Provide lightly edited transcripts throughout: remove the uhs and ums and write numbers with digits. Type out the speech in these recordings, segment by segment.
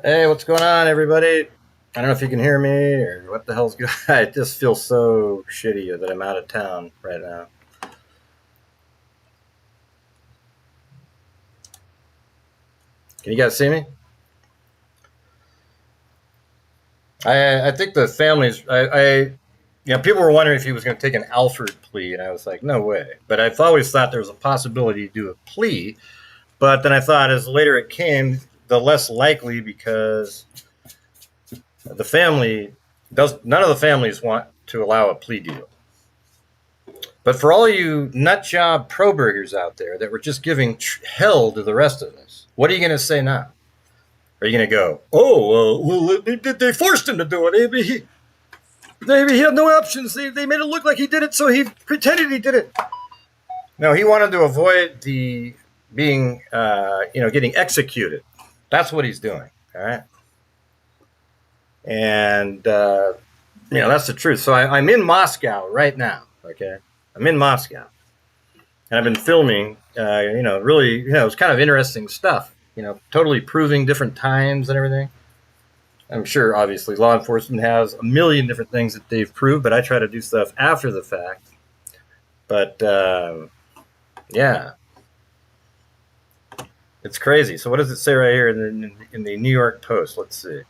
Hey, what's going on, everybody? I don't know if you can hear me or what the hell's going on. I just feel so shitty that I'm out of town right now. Can you guys see me? I think the families, people were wondering if he was going to take an Alford plea, and I was like, no way. But I've always thought there was a possibility to do a plea. But then I thought as later it came, the less likely, because none of the families want to allow a plea deal. But for all you nutjob Probergers out there that were just giving hell to the rest of us, what are you going to say now? Are you going to go, they forced him to do it. Maybe he had no options. They made it look like he did it, so he pretended he did it. No, he wanted to avoid the being, getting executed. That's what he's doing, all right? And, that's the truth. So I'm in Moscow right now, okay? I'm in Moscow, and I've been filming, really, it's kind of interesting stuff, totally proving different times and everything. I'm sure, obviously, law enforcement has a million different things that they've proved, but I try to do stuff after the fact. But, yeah. It's crazy. So what does it say right here in the New York Post? Let's see.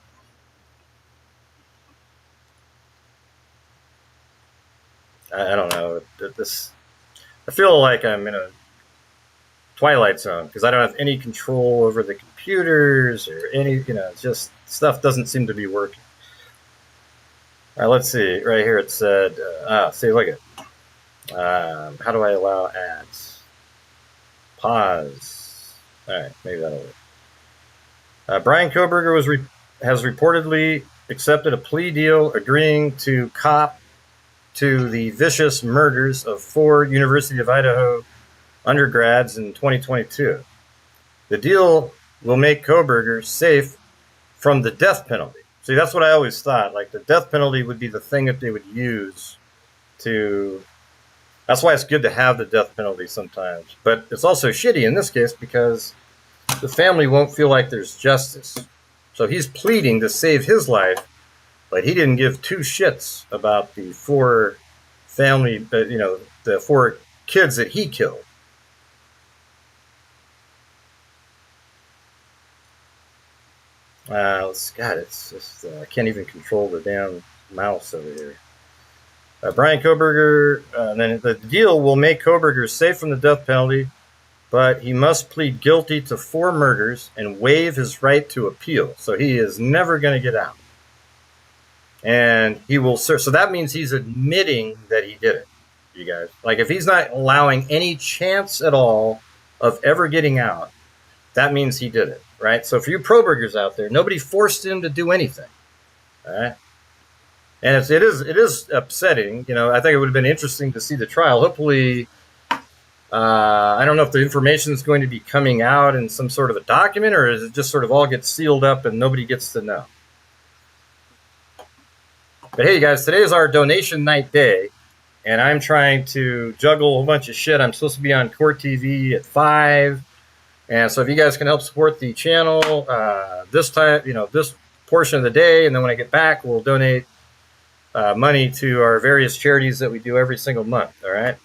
I don't know. I feel like I'm in a Twilight Zone because I don't have any control over the computers or any, just stuff doesn't seem to be working. All right, let's see. Right here it said, see, look at it. How do I allow ads? Pause. All right, maybe that'll work. Brian Kohberger has reportedly accepted a plea deal agreeing to cop to the vicious murders of 4 University of Idaho undergrads in 2022. The deal will make Kohberger safe from the death penalty. See, that's what I always thought. Like, the death penalty would be the thing that they would use to... That's why it's good to have the death penalty sometimes. But it's also shitty in this case because the family won't feel like there's justice. So he's pleading to save his life, but he didn't give 2 shits about the 4 family, the 4 kids that he killed. It's just, I can't even control the damn mouse over here. Brian Kohberger, then the deal will make Kohberger safe from the death penalty, but he must plead guilty to 4 murders and waive his right to appeal. So he is never going to get out. And he will serve. So that means he's admitting that he did it, you guys. Like, if he's not allowing any chance at all of ever getting out, that means he did it, right? So for you Probergers out there, nobody forced him to do anything, all right? And it is upsetting. I think it would have been interesting to see the trial. Hopefully, I don't know if the information is going to be coming out in some sort of a document, or is it just sort of all gets sealed up and nobody gets to know? But hey, guys, today is our donation night day, and I'm trying to juggle a bunch of shit. I'm supposed to be on Court TV at 5, and so if you guys can help support the channel this time, this portion of the day, and then when I get back, we'll donate money to our various charities that we do every single month, all right?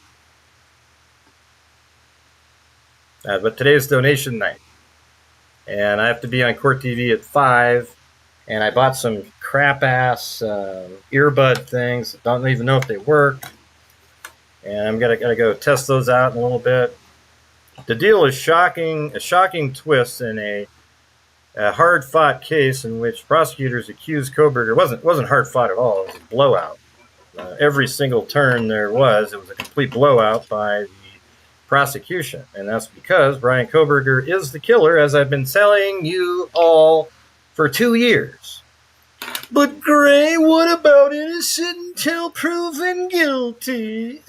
But today's donation night, and I have to be on Court TV at 5, and I bought some crap-ass earbud things. Don't even know if they work, and I'm gotta go test those out in a little bit. The deal is shocking, a shocking twist in a hard-fought case in which prosecutors accused Kohberger. It wasn't hard-fought at all. It was a blowout. Every single turn there was, it was a complete blowout by the prosecution, and that's because Brian Kohberger is the killer, as I've been telling you all for 2 years. But Gray, what about innocent until proven guilty?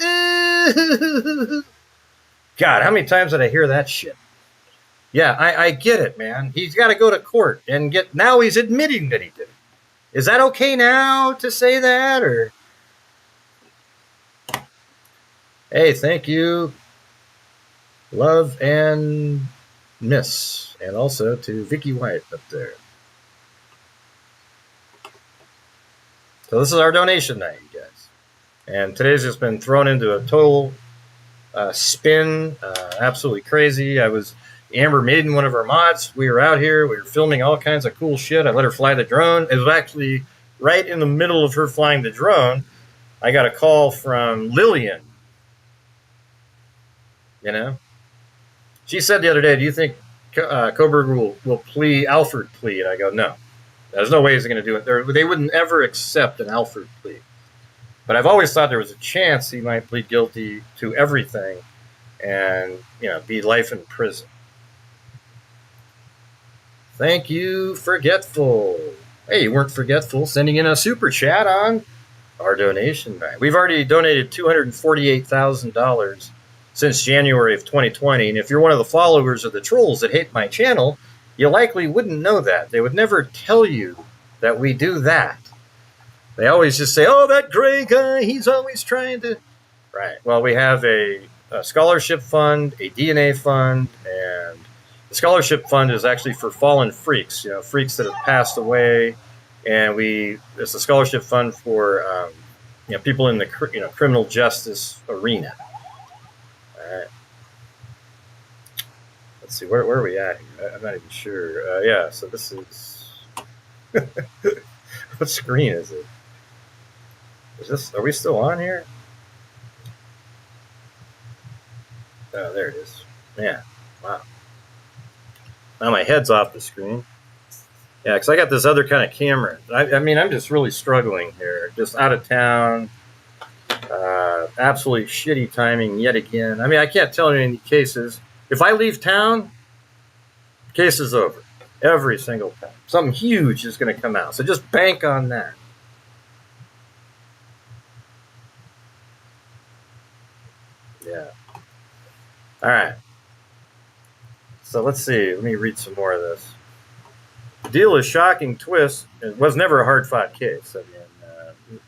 God, how many times did I hear that shit? Yeah, I get it, man. He's got to go to court and now he's admitting that he did it. Is that okay now to say that, or? Hey, thank you. Love and miss. And also to Vicky White up there. So this is our donation night, you guys. And today's just been thrown into a total spin, absolutely crazy. I was Amber Maiden, one of our mods. We were out here. We were filming all kinds of cool shit. I let her fly the drone. It was actually right in the middle of her flying the drone. I got a call from Lillian. You know, she said the other day, "Do you think Kohberger will plea Alford plea?" And I go, "No, there's no way he's going to do it. They wouldn't ever accept an Alford plea." But I've always thought there was a chance he might plead guilty to everything, and be life in prison. Thank you, Forgetful. Hey, you weren't forgetful sending in a super chat on our donation night. We've already donated $248,000 since January of 2020. And if you're one of the followers of the trolls that hate my channel, you likely wouldn't know that. They would never tell you that we do that. They always just say, "Oh, that gray guy, he's always trying to..." Right. Well, we have a scholarship fund, a DNA fund, and the scholarship fund is actually for fallen freaks, freaks that have passed away. And it's a scholarship fund for people in the criminal justice arena. All right. Let's see, where are we at here? I'm not even sure. Yeah, so this is what screen is it? Are we still on here? Oh, there it is. Yeah. Wow. Now my head's off the screen. Yeah, because I got this other kind of camera. I mean, I'm just really struggling here. Just out of town. Absolutely shitty timing yet again. I mean, I can't tell you any cases. If I leave town, case is over. Every single time. Something huge is going to come out. So just bank on that. Yeah. All right. So let's see. Let me read some more of this. The deal is shocking twist. It was never a hard-fought case. I mean,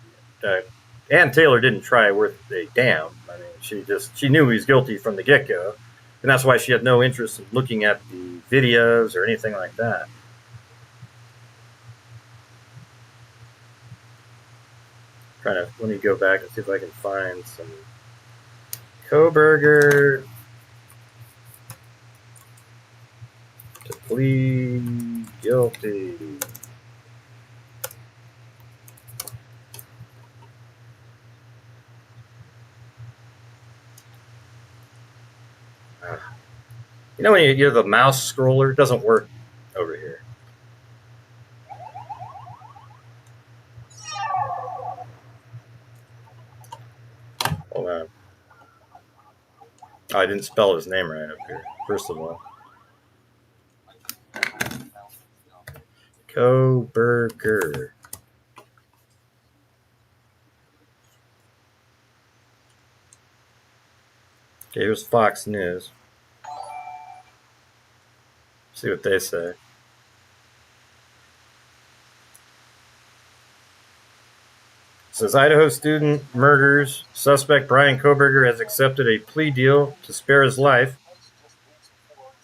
Ann Taylor didn't try worth a damn. I mean, she knew he was guilty from the get-go, and that's why she had no interest in looking at the videos or anything like that. Let me go back and see if I can find some Kohberger to plead guilty. You know when you have the mouse scroller, it doesn't work over here. Hold on. Oh, I didn't spell his name right up here, first of all. Kohberger. Okay, here's Fox News. See what they say. It says Idaho student murders. Suspect Brian Kohberger has accepted a plea deal to spare his life.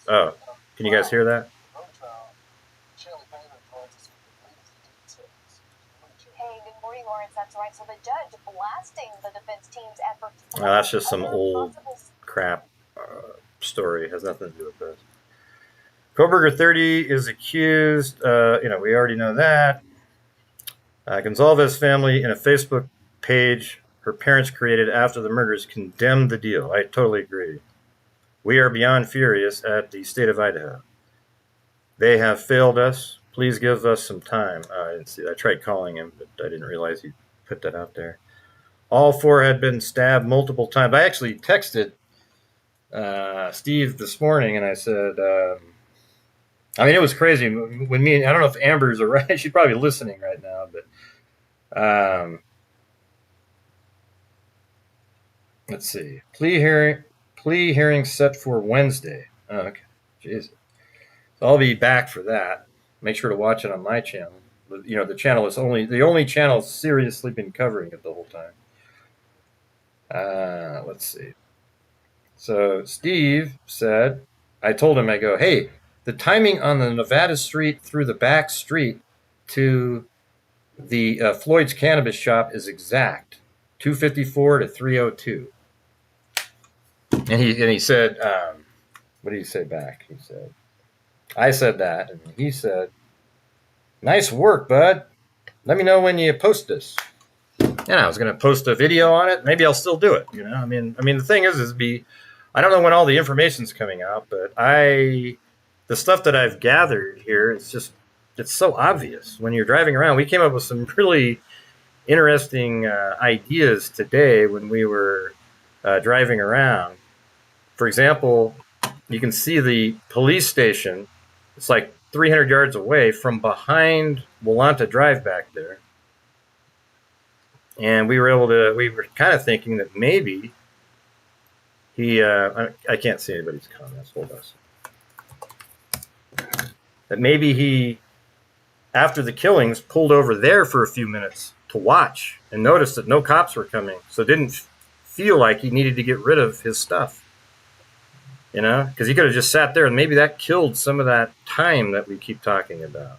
Oh, can you guys hear that? So the judge blasting the defense team's efforts. Well, that's just some old crap story. It has nothing to do with this. Kohberger 30 is accused. We already know that. Gonzalez family in a Facebook page her parents created after the murders condemned the deal. I totally agree. We are beyond furious at the state of Idaho. They have failed us. Please give us some time. I didn't see that. I tried calling him, but I didn't realize he put that out there. All four had been stabbed multiple times. I actually texted Steve this morning, and I said, I mean, it was crazy. When I don't know if Amber's around. She's probably listening right now, but let's see. Plea hearing set for Wednesday. Oh, okay. Jesus. So I'll be back for that. Make sure to watch it on my channel. The channel is the only channel that's seriously been covering it the whole time. Let's see. So Steve said, I told him, I go, hey, the timing on the Nevada street through the back street to the Floyd's Cannabis Shop is exact, 254 to 302. And he said, what did he say back? He said, I said that, and he said, nice work, bud. Let me know when you post this. And I was going to post a video on it. Maybe I'll still do it. You know, I mean, the thing is I don't know when all the information's coming out, but the stuff that I've gathered here, it's so obvious when you're driving around. We came up with some really interesting ideas today when we were driving around. For example, you can see the police station. It's like 300 yards away from behind Willanta Drive back there. And we were kind of thinking that maybe I can't see anybody's comments. Hold on. That maybe he, after the killings, pulled over there for a few minutes to watch and noticed that no cops were coming. So didn't feel like he needed to get rid of his stuff. You know, because he could have just sat there and maybe that killed some of that time that we keep talking about.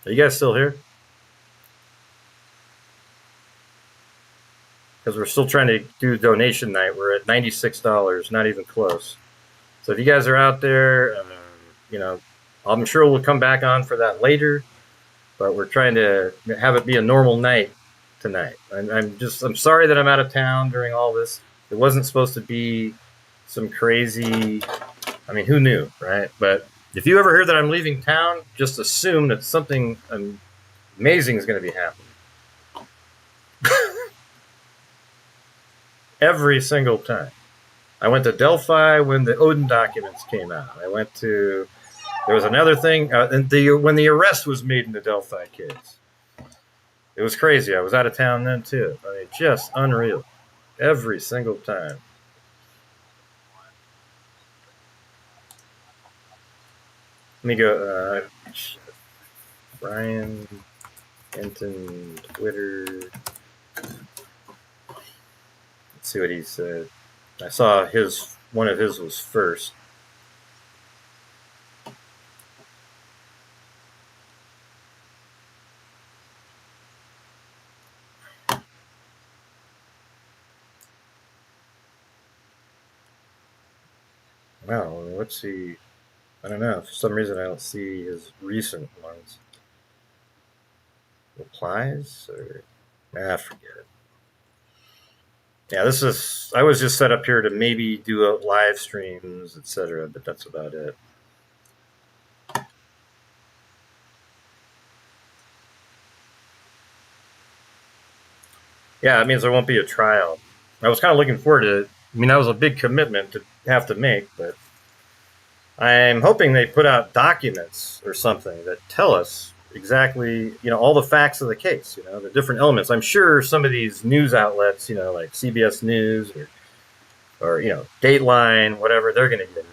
Are you guys still here? Because we're still trying to do donation night. We're at $96, not even close. So if you guys are out there, you know, I'm sure we'll come back on for that later. But we're trying to have it be a normal night tonight. I'm sorry that I'm out of town during all this. It wasn't supposed to be some crazy, I mean, who knew, right? But if you ever heard that I'm leaving town, just assume that something amazing is going to be happening. Every single time. I went to Delphi when the Odin documents came out. There was another thing, when the arrest was made in the Delphi case. It was crazy. I was out of town then too. I mean, just unreal. Every single time. Let me go. Brian Benton, Twitter. Let's see what he said. I saw one of his was first. Wow, let's see. I don't know. For some reason, I don't see his recent ones. Replies? Forget it. Yeah, I was just set up here to maybe do live streams, etc., but that's about it. Yeah, it means there won't be a trial. I was kind of looking forward to it. I mean, that was a big commitment to have to make, but I'm hoping they put out documents or something that tell us exactly, you know, all the facts of the case, you know, the different elements. I'm sure some of these news outlets, you know, like CBS News or you know, Dateline, whatever, they're going to get it.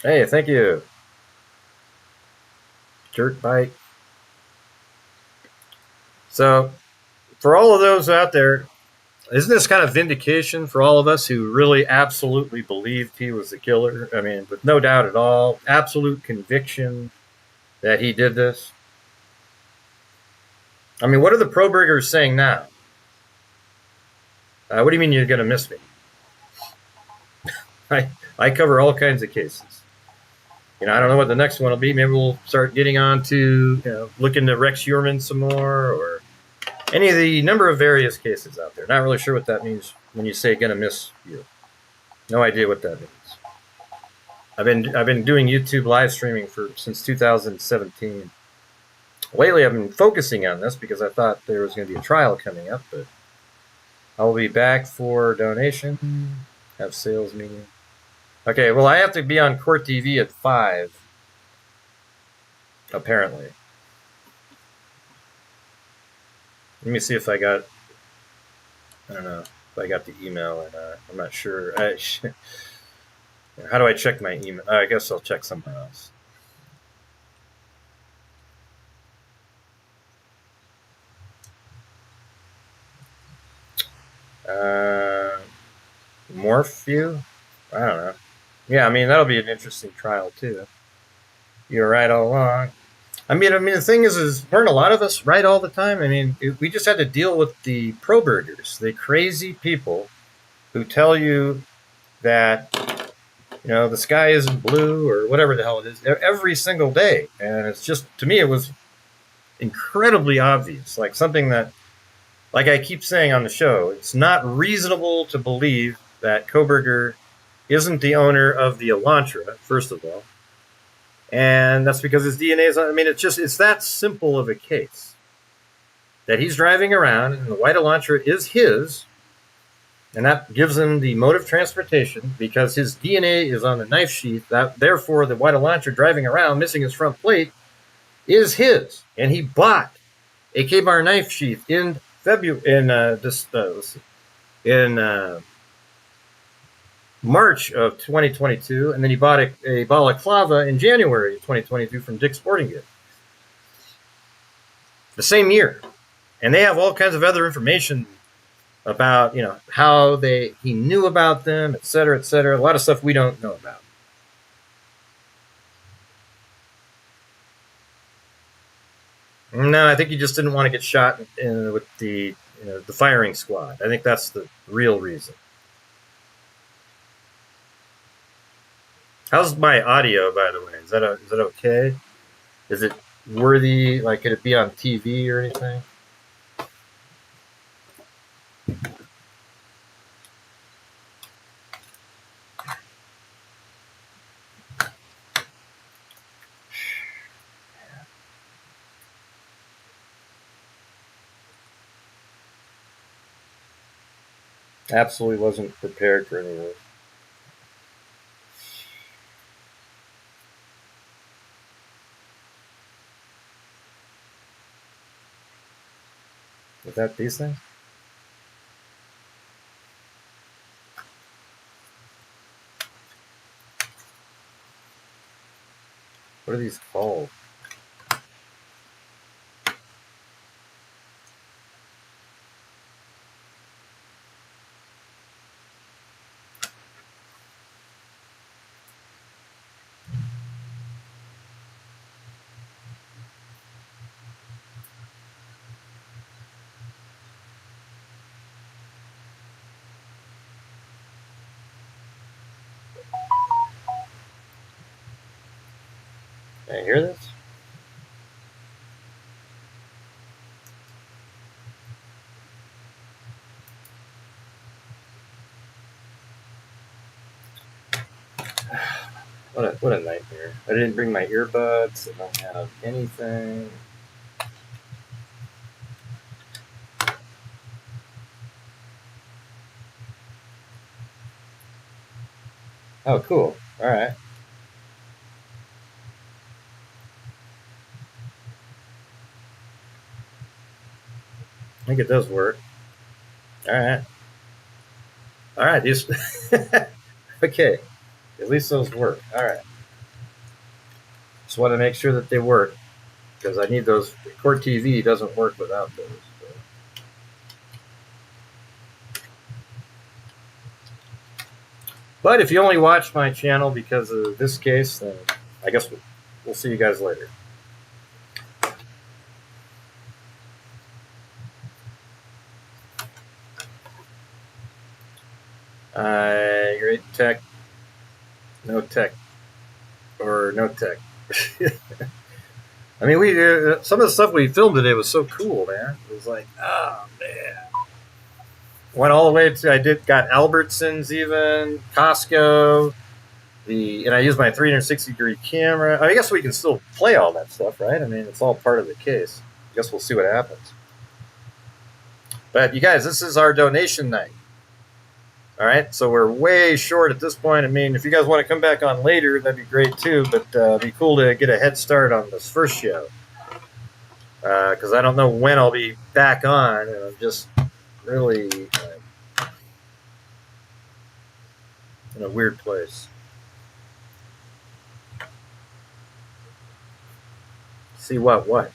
Hey, thank you. Dirt bike. So, for all of those out there, isn't this kind of vindication for all of us who really absolutely believed he was the killer? I mean, with no doubt at all, absolute conviction that he did this. I mean, what are the Probergers saying now? What do you mean you're going to miss me? I cover all kinds of cases. You know, I don't know what the next one will be. Maybe we'll start getting on to, you know, look into Rex Hurman some more, or any of the number of various cases out there. Not really sure what that means when you say "gonna miss you." No idea what that means. I've been doing YouTube live streaming since 2017. Lately, I've been focusing on this because I thought there was going to be a trial coming up, but I will be back for donation. Have sales meeting. Okay, well, I have to be on Court TV at 5, apparently. Let me see if I don't know if I got the email or not. I'm not sure. How do I check my email? I guess I'll check somewhere else. Morph view? I don't know. Yeah, I mean that'll be an interesting trial too. You're right all along. I mean, the thing is, weren't a lot of us right all the time? I mean, we just had to deal with the Probergers, the crazy people who tell you that the sky isn't blue or whatever the hell it is every single day, and it's just to me it was incredibly obvious, like something that, like I keep saying on the show, it's not reasonable to believe that Kohberger isn't the owner of the Elantra, first of all, and that's because his DNA is. I mean, it's that simple of a case that he's driving around and the white Elantra is his, and that gives him the mode of transportation because his DNA is on the knife sheath. That therefore, the white Elantra driving around missing his front plate is his, and he bought a K-bar knife sheath in February in March of 2022, and then he bought a balaclava in January of 2022 from Dick's Sporting Goods the same year, and they have all kinds of other information about how he knew about them, et cetera, et cetera. A lot of stuff we don't know about. No, I think he just didn't want to get shot with the firing squad. I think that's the real reason. How's my audio, by the way? Is that okay? Is it worthy? Like, could it be on TV or anything? Absolutely wasn't prepared for any of this. Is that these things? What are these called? Can I hear this? What a nightmare. I didn't bring my earbuds. I don't have anything. Oh, cool. All right. I think it does work. All right. All right. These. Okay. At least those work. All right. Just want to make sure that they work because I need those. Court TV doesn't work without those. So. But if you only watch my channel because of this case, then I guess we'll see you guys later. Great tech, no tech, or no tech. I mean, we some of the stuff we filmed today was so cool, man. It was like, oh man, went all the way to I got Albertsons, even Costco. And I used my 360-degree camera. I guess we can still play all that stuff, right? I mean, it's all part of the case. I guess we'll see what happens. But you guys, this is our donation night. All right, so we're way short at this point. I mean, if you guys want to come back on later, that'd be great too. But it'd be cool to get a head start on this first show because I don't know when I'll be back on, and I'm just really in a weird place. See what? What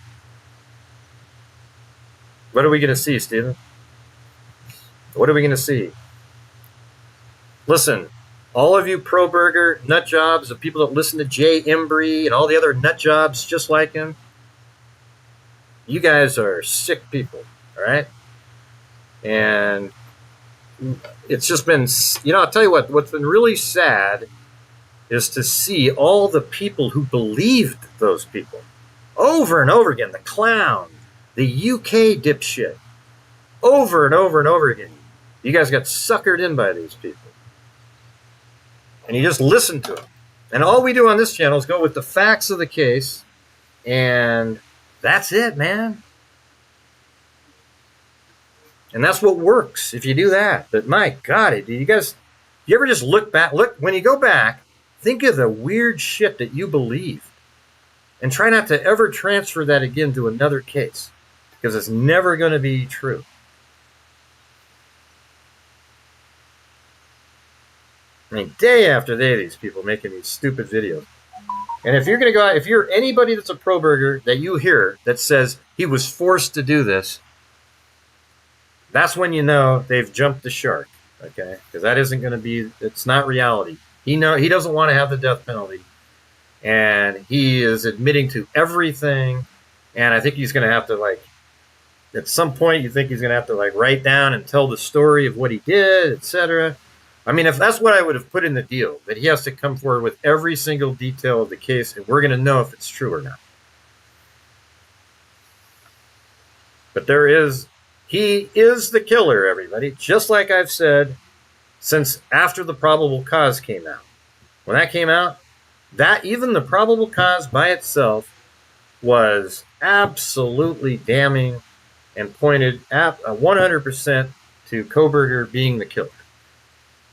are we going to see, Steven? What are we going to see? Listen, all of you Proberger nut jobs, the people that listen to Jay Embry and all the other nut jobs just like him, you guys are sick people, all right? And it's just been, I'll tell you what's been really sad is to see all the people who believed those people over and over again. The clown, the UK dipshit, over and over and over again. You guys got suckered in by these people. And you just listen to them. And all we do on this channel is go with the facts of the case, and that's it, man. And that's what works if you do that. But my God, you ever just look back? Look, when you go back, think of the weird shit that you believed. And try not to ever transfer that again to another case. Because it's never going to be true. I mean, day after day, these people making these stupid videos. And if you're going to go out, if you're anybody that's a Proberger that you hear that says he was forced to do this, that's when you know they've jumped the shark, okay? Because that isn't going to be, it's not reality. He doesn't want to have the death penalty. And he is admitting to everything. And I think he's going to have to, like, at some point, you think he's going to have to, like, write down and tell the story of what he did, etc. I mean, if that's what I would have put in the deal, that he has to come forward with every single detail of the case, and we're going to know if it's true or not. But he is the killer, everybody, just like I've said since after the probable cause came out. When that came out, that even the probable cause by itself was absolutely damning and pointed at 100% to Kohberger being the killer.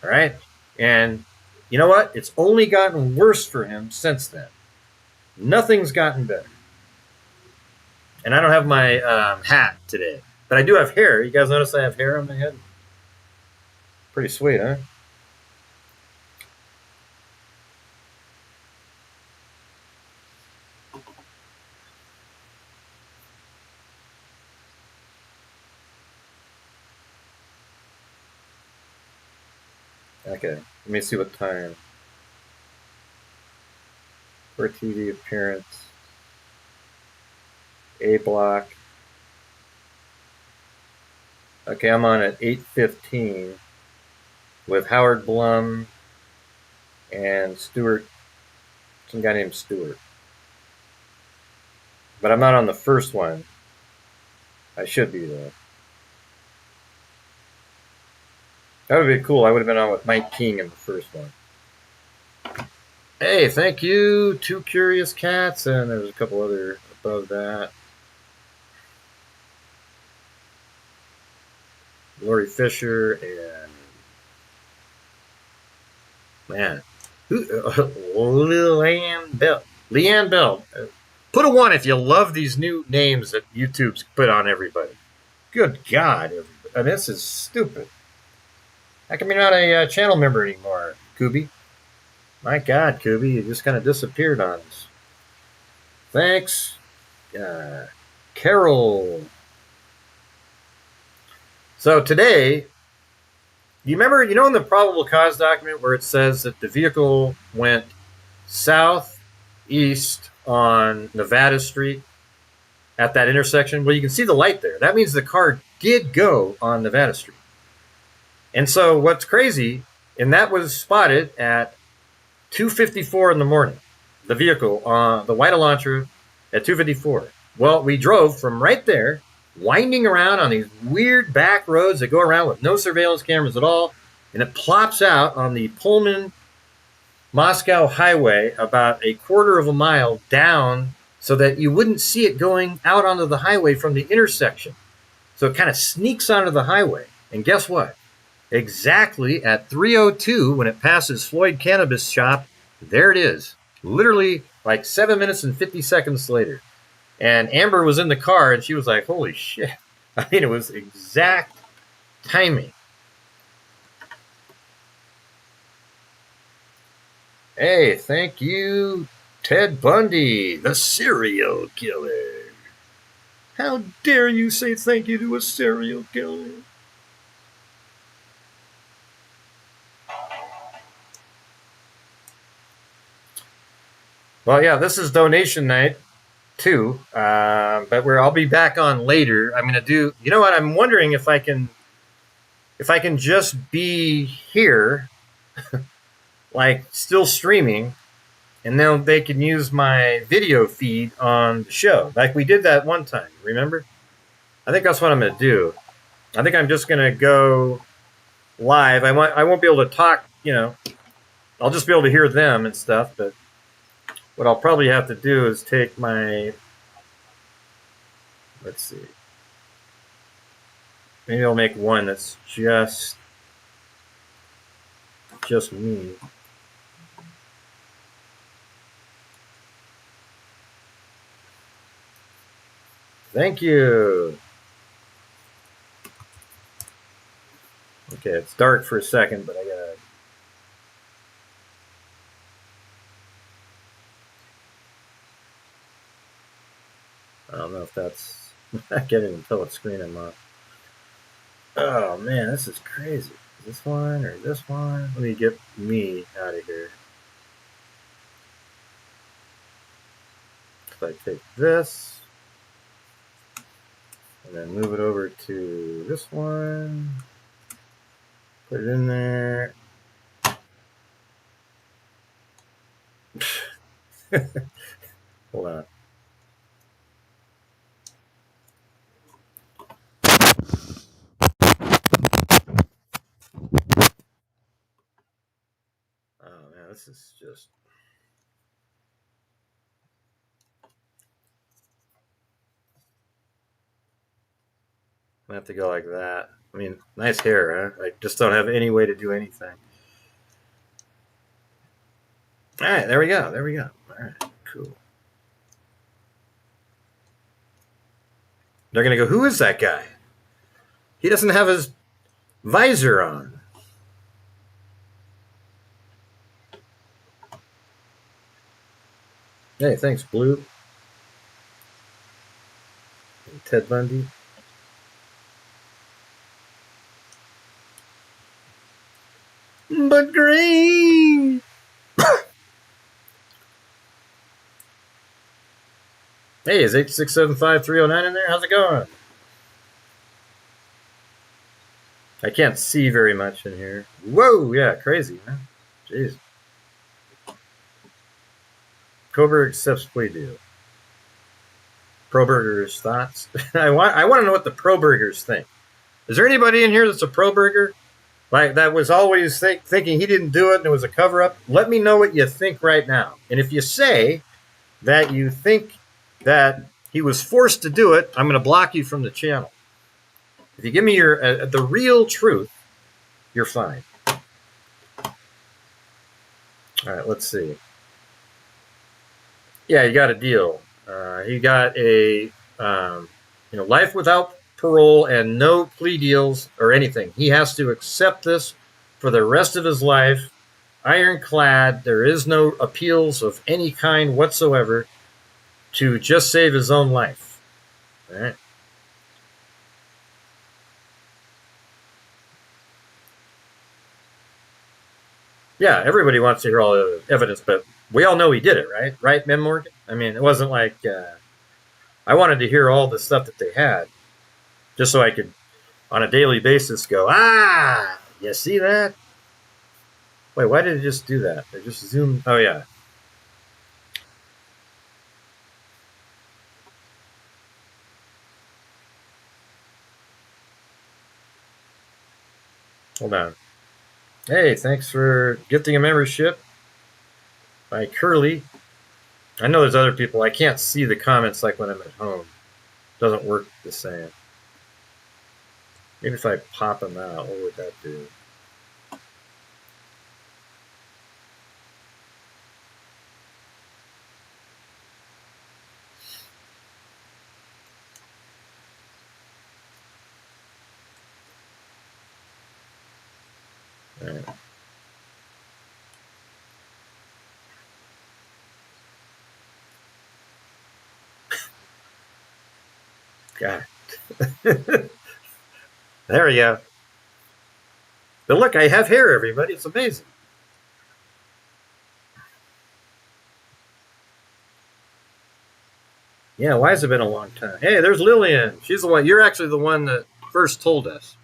All right? And you know what? It's only gotten worse for him since then. Nothing's gotten better. And I don't have my hat today. But I do have hair. You guys notice I have hair on my head? Pretty sweet, huh? Okay, let me see what time. For TV appearance. A block. Okay, I'm on at 8:15 with Howard Blum and Stewart, some guy named Stewart. But I'm not on the first one. I should be though. That would be cool. I would have been on with Mike King in the first one. Hey, thank you. 2 Curious Cats, and there was a couple other above that. Lori Fisher and man, Leanne Bell. Leanne Bell. Put a 1 if you love these new names that YouTube's put on everybody. Good God, I mean, this is stupid. How come you're not a channel member anymore, Kubi? My God, Kubi, you just kind of disappeared on us. Thanks, Carol. So today, you remember, in the probable cause document where it says that the vehicle went southeast on Nevada Street at that intersection? Well, you can see the light there. That means the car did go on Nevada Street. And so what's crazy, and that was spotted at 2:54 in the morning, the vehicle, the white Elantra at 2:54. Well, we drove from right there, winding around on these weird back roads that go around with no surveillance cameras at all, and it plops out on the Pullman-Moscow highway about a quarter of a mile down so that you wouldn't see it going out onto the highway from the intersection. So it kind of sneaks onto the highway. And guess what? Exactly at 3:02, when it passes Floyd Cannabis Shop, there it is. Literally like 7 minutes and 50 seconds later. And Amber was in the car, and she was like, holy shit. I mean, it was exact timing. Hey, thank you, Ted Bundy, the serial killer. How dare you say thank you to a serial killer? Well, yeah, this is donation night too, but I'll be back on later. I'm gonna do. You know what? I'm wondering if I can just be here, like still streaming, and then they can use my video feed on the show, like we did that one time. Remember? I think that's what I'm gonna do. I think I'm just gonna go live. I won't be able to talk. I'll just be able to hear them and stuff. But what I'll probably have to do is take my. Let's see. Maybe I'll make one that's just me. Thank you. Okay, it's dark for a second, but I gotta. I don't know if that's not getting until what screen I'm on. Oh man, this is crazy. Is this one or this one? Let me get me out of here. If I take this and then move it over to this one, put it in there. Hold on. Oh man, this is just. I have to go like that. I mean, nice hair, huh? I just don't have any way to do anything. All right, there we go. There we go. All right, cool. They're going to go, who is that guy? He doesn't have his visor on. Hey, thanks, Blue. And Ted Bundy. But green. Hey, is 8675309 in there? How's it going? I can't see very much in here. Whoa, yeah, crazy, man. Jeez. Kohberger accepts plea deal. Proberger's thoughts. I want to know what the Probergers think. Is there anybody in here that's a Proberger? Like that was always thinking he didn't do it and it was a cover up? Let me know what you think right now. And if you say that you think that he was forced to do it, I'm going to block you from the channel. If you give me your the real truth, you're fine. All right, let's see. Yeah, he got a deal. He got a life without parole and no plea deals or anything. He has to accept this for the rest of his life. Ironclad. There is no appeals of any kind whatsoever to just save his own life. All right. Yeah, everybody wants to hear all the evidence, but we all know he did it, right? Right, Mem Morgan? I mean, it wasn't like I wanted to hear all the stuff that they had just so I could, on a daily basis, go, you see that? Wait, why did it just do that? They just zoomed. Oh, yeah. Hold on. Hey, thanks for gifting a membership by Curly. I know there's other people. I can't see the comments like when I'm at home. It doesn't work the same. Maybe if I pop them out, what would that do? All right. God. There we go. But look, I have hair, everybody. It's amazing. Yeah, why has it been a long time? Hey, there's Lillian. She's the one. You're actually the one that first told us.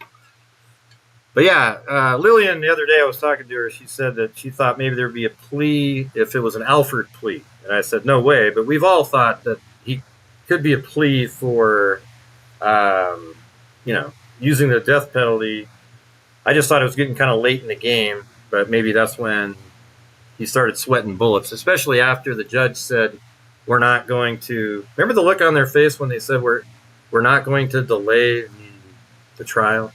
But yeah, Lillian, the other day I was talking to her. She said that she thought maybe there'd be a plea if it was an Alford plea. And I said, no way. But we've all thought that he could be a plea for, you know, using the death penalty. I just thought it was getting kind of late in the game. But maybe that's when he started sweating bullets, especially after the judge said, we're not going to. Remember the look on their face when they said, we're not going to delay the trial?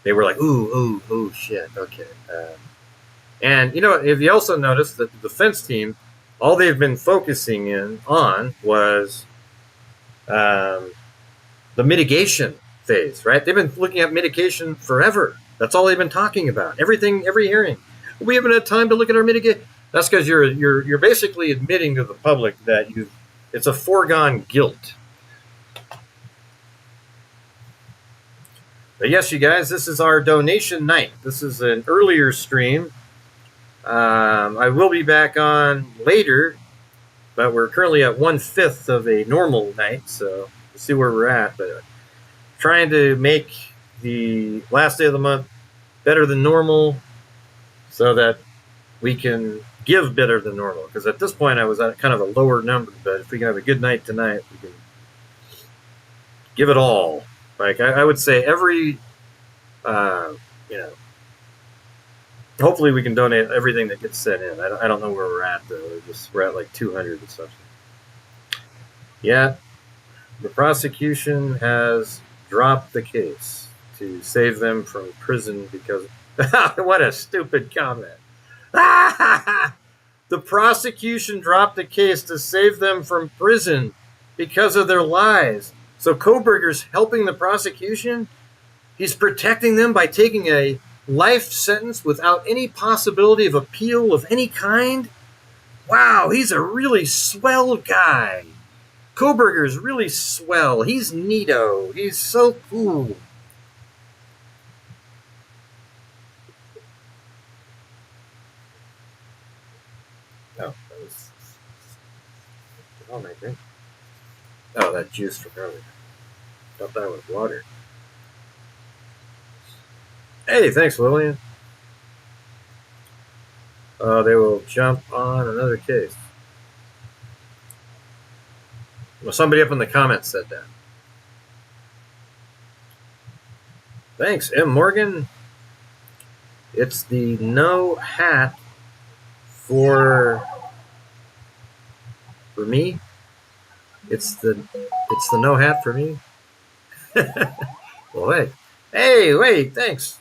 They were like, ooh, shit, okay. And, you know, if you also noticed that the defense team, all they've been focusing on was the mitigation phase, right? They've been looking at mitigation forever. That's all they've been talking about. Everything, every hearing. We haven't had time to look at our mitigation. That's because you're basically admitting to the public that it's a foregone guilt. But yes, you guys, this is our donation night. This is an earlier stream. I will be back on later, but we're currently at 1/5 of a normal night, so we'll see where we're at. But trying to make the last day of the month better than normal so that we can give better than normal. Because at this point, I was at kind of a lower number, but if we can have a good night tonight, we can give it all. Like I would say every, you know, hopefully we can donate everything that gets sent in. I don't know where we're at, though. We're at like 200 or something. Yeah, the prosecution has dropped the case to save them from prison because... what a stupid comment. The prosecution dropped the case to save them from prison because of their lies. So Kohberger's helping the prosecution? He's protecting them by taking a life sentence without any possibility of appeal of any kind? Wow, he's a really swell guy. Kohberger's really swell. He's neato. He's so cool. Oh, that was... Oh, my drink. Oh, that juice from earlier. Thought that was water. Hey, thanks, Lillian. They will jump on another case. Well, somebody up in the comments said that. Thanks, M. Morgan. It's the no hat for me. It's the no hat for me. Well, hey. Hey, wait, thanks.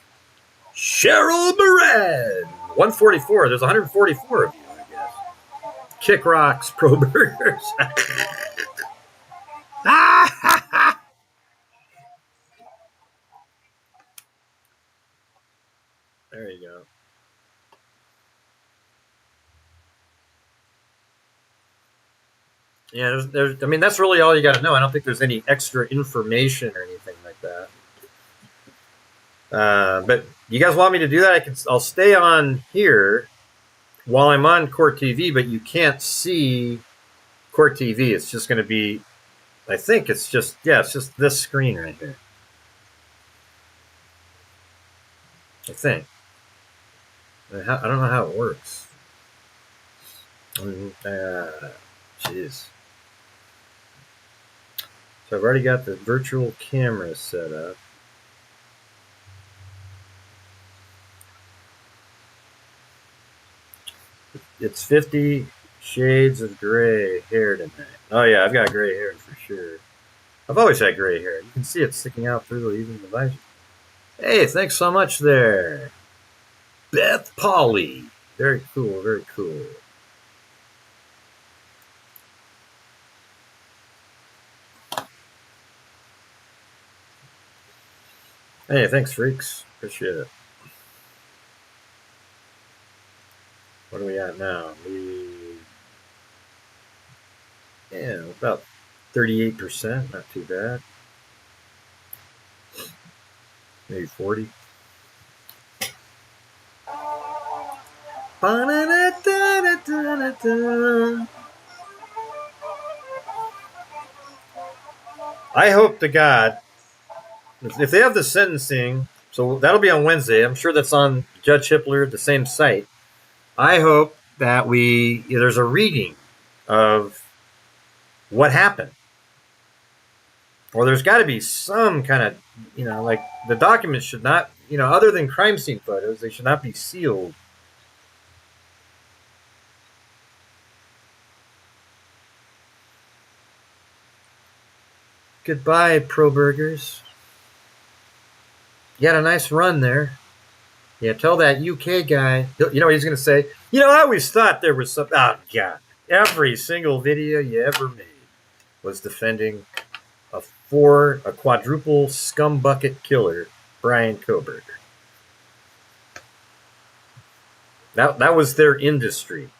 Cheryl Moran. 144. There's 144 of you, I guess. Kick rocks, Probergers. There you go. Yeah, I mean, that's really all you got to know. I don't think there's any extra information or anything like that. But you guys want me to do that? I'll stay on here while I'm on Court TV, but you can't see Court TV. It's just going to be, I think it's just this screen right here. I think. I don't know how it works. Jeez. So I've already got the virtual camera set up. It's 50 Shades of Gray hair tonight. Oh yeah, I've got gray hair for sure. I've always had gray hair. You can see it sticking out through even the visor. Hey, thanks so much there. Beth Polly. Very cool, very cool. Hey, thanks, freaks. Appreciate it. What are we at now? Yeah, about 38%. Not too bad. Maybe 40. I hope to God, if they have the sentencing, so that'll be on Wednesday. I'm sure that's on Judge Hippler, the same site. I hope that there's a reading of what happened. Or there's got to be some kind of, like the documents should not, other than crime scene photos, they should not be sealed. Goodbye, Probergers. You had a nice run there. Yeah, tell that UK guy. You know what he's going to say? I always thought there was some. Oh, God. Every single video you ever made was defending a quadruple scumbucket killer, Brian Kohberger. That was their industry.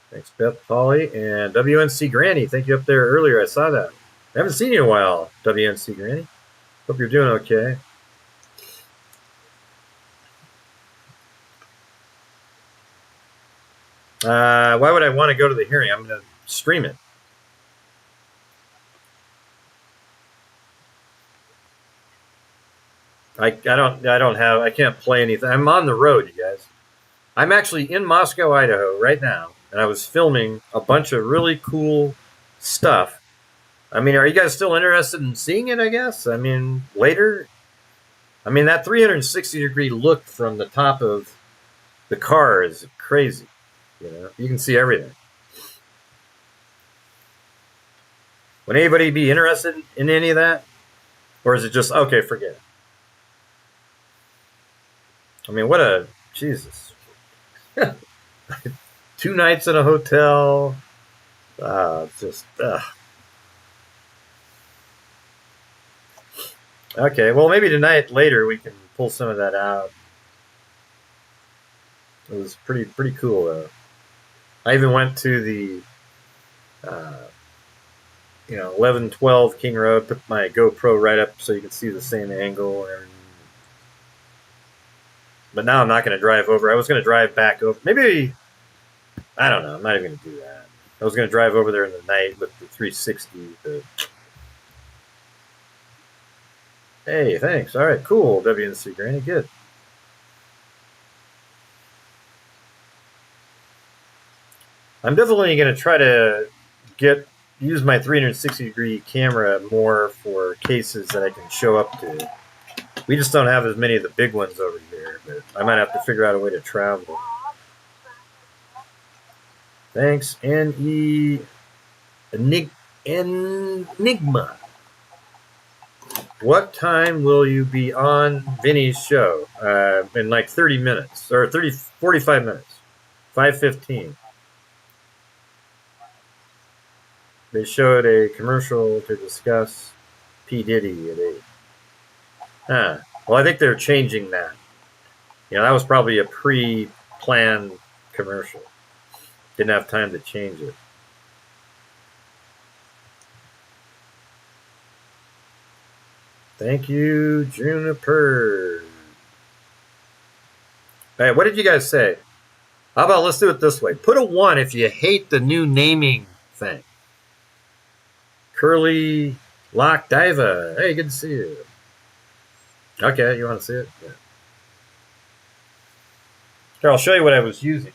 Thanks, Beth, Polly, and WNC Granny. Thank you up there earlier. I saw that. I haven't seen you in a while, WNC Granny. Hope you're doing okay. Why would I want to go to the hearing? I'm going to stream it. I can't play anything. I'm on the road, you guys. I'm actually in Moscow, Idaho right now, and I was filming a bunch of really cool stuff. I mean, are you guys still interested in seeing it, I guess? I mean, later? I mean, that 360-degree look from the top of the car is crazy. You can see everything. Would anybody be interested in any of that? Or is it just, okay, forget it? I mean, what a, Jesus. 2 nights in a hotel. Okay, well, maybe tonight later we can pull some of that out. It was pretty cool, though. I even went to the 1112 King Road, put my GoPro right up so you can see the same angle. But now I'm not going to drive over. I was going to drive back over. Maybe, I don't know. I'm not even going to do that. I was going to drive over there in the night with the 360. Hey, thanks. All right, cool. WNC Granny, good. I'm definitely going to try to use my 360-degree camera more for cases that I can show up to. We just don't have as many of the big ones over here, but I might have to figure out a way to travel. Thanks, Enigma. What time will you be on Vinny's show? In like 30 minutes, or 45 minutes. 5:15. They showed a commercial to discuss P. Diddy at 8. Well, I think they're changing that. That was probably a pre-planned commercial. Didn't have time to change it. Thank you, Juniper. Hey, what did you guys say? How about let's do it this way. Put a 1 if you hate the new naming thing. Curly Lock Diva. Hey, good to see you. Okay, you want to see it? Yeah. Here, I'll show you what I was using.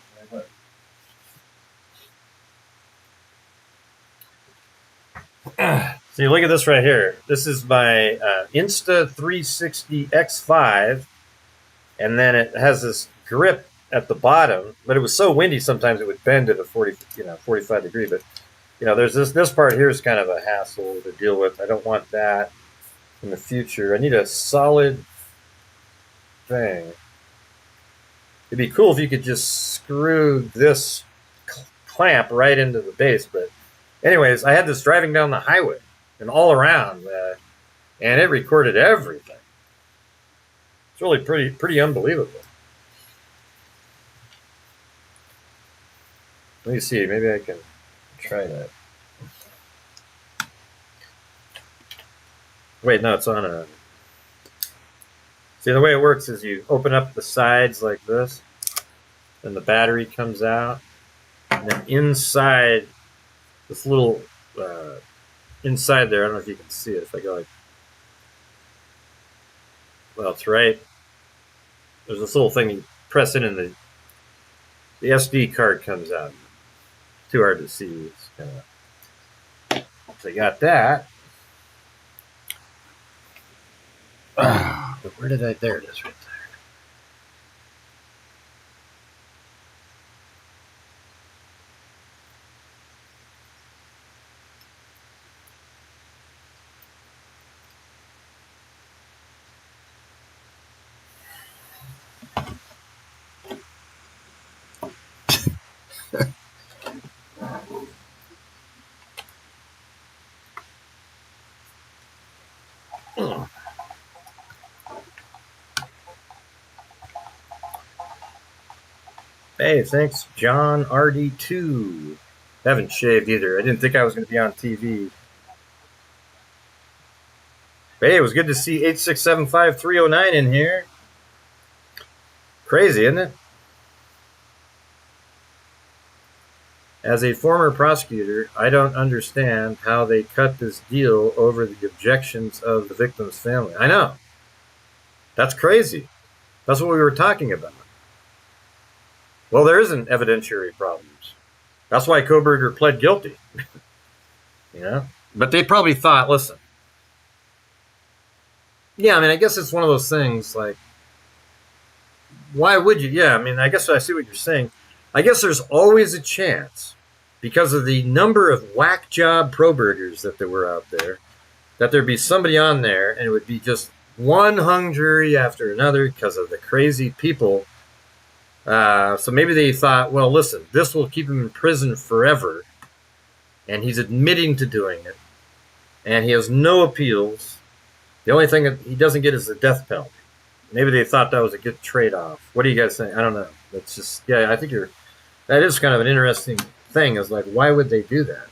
See, look at this right here. This is my Insta360 X5, and then it has this grip at the bottom, but it was so windy sometimes it would bend at a 45 degree. But there's this part here is kind of a hassle to deal with. I don't want that in the future. I need a solid thing. It'd be cool if you could just screw this clamp right into the base. But anyways, I had this driving down the highway and all around, and it recorded everything. It's really pretty unbelievable. Let me see. Maybe I can try that. Wait, no, it's on a... See, the way it works is you open up the sides like this, and the battery comes out. And then inside this little inside there, I don't know if you can see it. If I go like, well, it's right. There's this little thing you press it, and the SD card comes out. Too hard to see. It's kind of, so you got that. Where did I? There it is, right there. Hey, thanks, John RD2. Haven't shaved either. I didn't think I was going to be on TV. But hey, it was good to see 8675309 in here. Crazy, isn't it? As a former prosecutor, I don't understand how they cut this deal over the objections of the victim's family. I know. That's crazy. That's what we were talking about. Well, there isn't evidentiary problems. That's why Kohberger pled guilty. You know? But they probably thought, listen. Yeah, I mean, I guess it's one of those things like, why would you? Yeah, I mean, I guess I see what you're saying. I guess there's always a chance, because of the number of whack job Probergers that there were out there, that there'd be somebody on there and it would be just one hung jury after another because of the crazy people. So maybe they thought, well, listen, this will keep him in prison forever, and he's admitting to doing it, and he has no appeals. The only thing that he doesn't get is the death penalty. Maybe they thought that was a good trade-off. What do you guys think? I don't know. That's just, yeah, I think that is kind of an interesting thing, is like, why would they do that?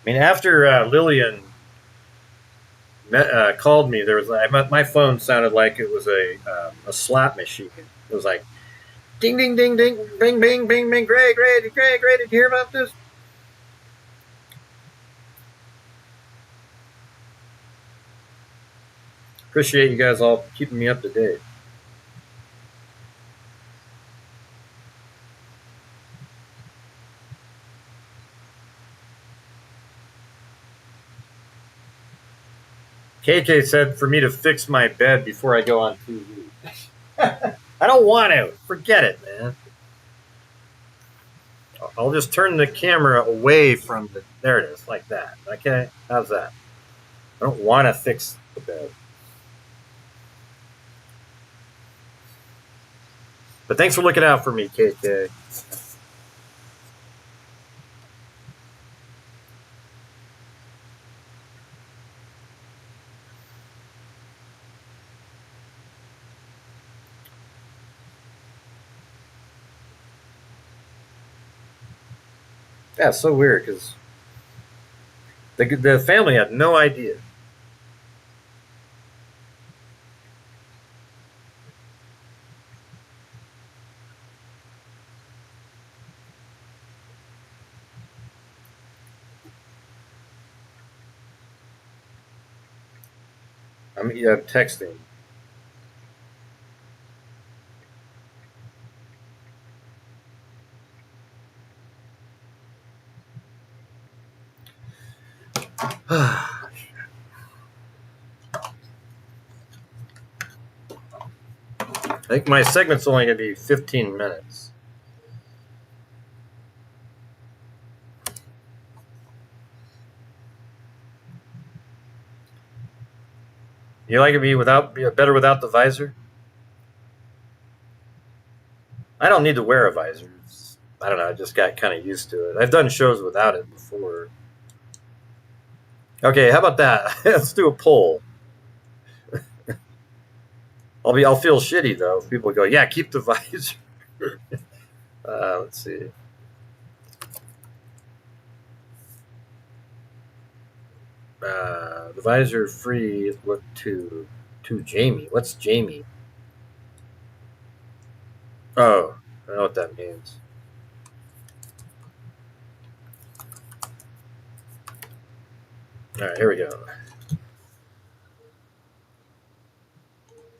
I mean, after Lillian called me, there was my phone sounded like it was a slot machine. It was like, ding, ding, ding, ding, bing, bing, bing, bing, great, great, great, great. Did you hear about this? Appreciate you guys all keeping me up to date. KK said for me to fix my bed before I go on TV. I don't want to. Forget it, man. I'll just turn the camera away from the. There it is, like that. Okay, how's that? I don't want to fix the bed. But thanks for looking out for me, KK. Yeah, it's so weird because the family had no idea. I'm texting. I think my segment's only going to be 15 minutes. You like it be better without the visor? I don't need to wear a visor. I don't know. I just got kind of used to it. I've done shows without it before. Okay, how about that? Let's do a poll. I'll feel shitty though if people go, yeah, keep the visor. Let's see. The visor free look to Jamie. What's Jamie? Oh, I know what that means. All right, here we go.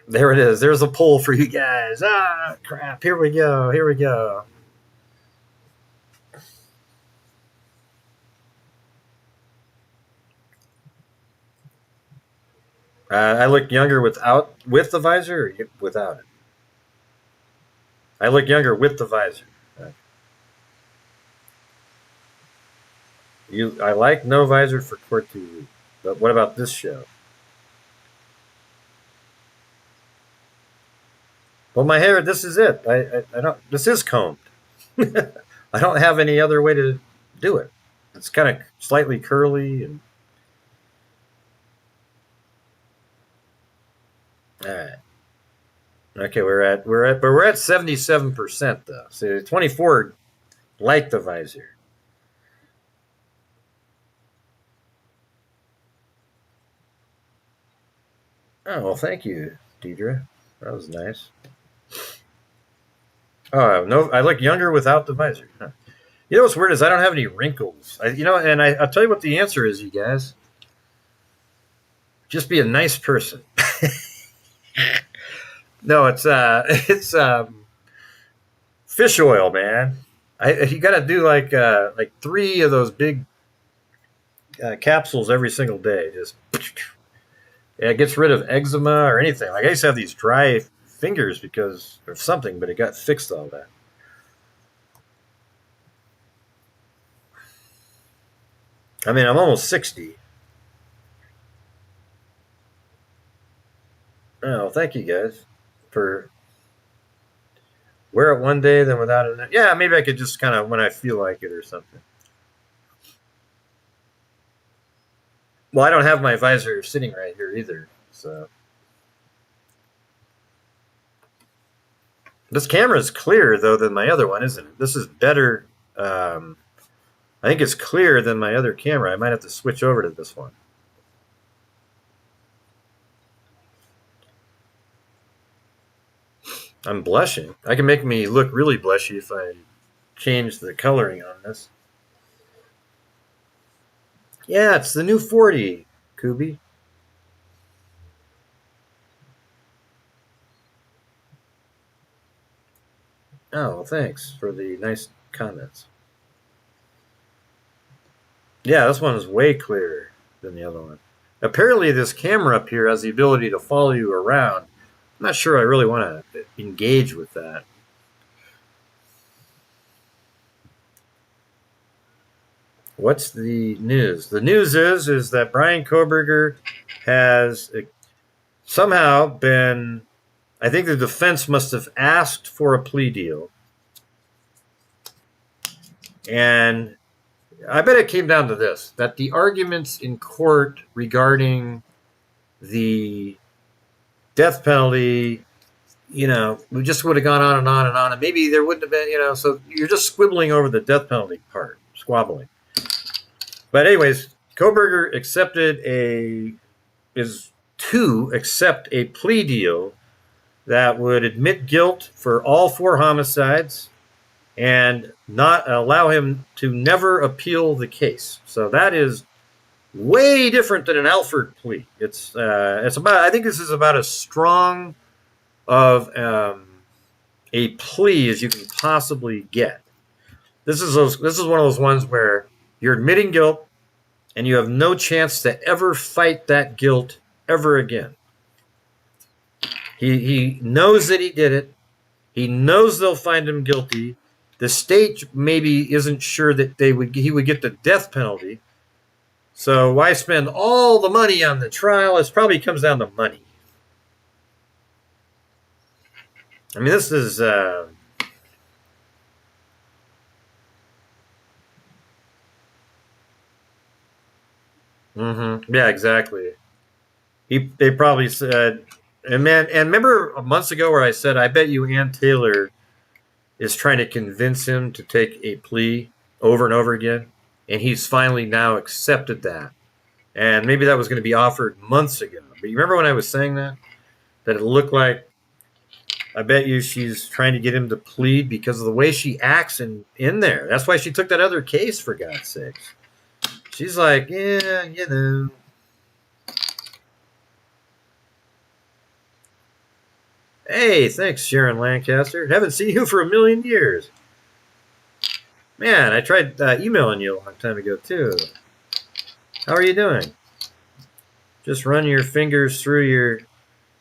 There it is. There's a poll for you guys. Ah, crap. Here we go. Here we go. I look younger with the visor or without it? I look younger with the visor. I like no visor for court TV. But what about this show? Well, my hair. This is it. I don't. This is combed. I don't have any other way to do it. It's kind of slightly curly and. All right. Okay, we're at 77% though. So 24 like the visor. Oh well, thank you, Deidre. That was nice. Oh no, I look younger without the visor. Huh. You know what's weird is I don't have any wrinkles. I'll tell you what the answer is, you guys. Just be a nice person. No, it's fish oil, man. You got to do like 3 of those big capsules every single day. Just it gets rid of eczema or anything. Like I used to have these dry fingers because of something, but it got fixed all that. I mean, I'm almost 60. Oh, thank you guys for wear it one day, then without it. Yeah, maybe I could just kind of when I feel like it or something. Well, I don't have my visor sitting right here either, so. This camera is clearer though than my other one, isn't it? This is better. I think it's clearer than my other camera. I might have to switch over to this one. I'm blushing. I can make me look really blushy if I change the coloring on this. Yeah, it's the new 40, Kubi. Oh, well, thanks for the nice comments. Yeah, this one is way clearer than the other one. Apparently, this camera up here has the ability to follow you around. I'm not sure I really want to engage with that. What's the news? The news is that Brian Kohberger has somehow been. I think the defense must have asked for a plea deal, and I bet it came down to this: that the arguments in court regarding the death penalty, we just would have gone on and on and on, and maybe there wouldn't have been, so you're just squibbling over the death penalty part, squabbling. But anyways, Kohberger is to accept a plea deal that would admit guilt for all 4 homicides and not allow him to never appeal the case. So that is way different than an Alford plea. It's about. I think this is about as strong of a plea as you can possibly get. This is one of those ones where you're admitting guilt, and you have no chance to ever fight that guilt ever again. He knows that he did it. He knows they'll find him guilty. The state maybe isn't sure that he would get the death penalty. So why spend all the money on the trial? It probably comes down to money. I mean, this is. Yeah, exactly. They probably said, and remember months ago where I said, I bet you Ann Taylor is trying to convince him to take a plea over and over again, and he's finally now accepted that. And maybe that was going to be offered months ago. But you remember when I was saying that? That it looked like, I bet you she's trying to get him to plead because of the way she acts in there. That's why she took that other case, for God's sakes. She's like, yeah, you know. Hey, thanks, Sharon Lancaster. Haven't seen you for a million years. Man, I tried emailing you a long time ago, too. How are you doing? Just run your fingers through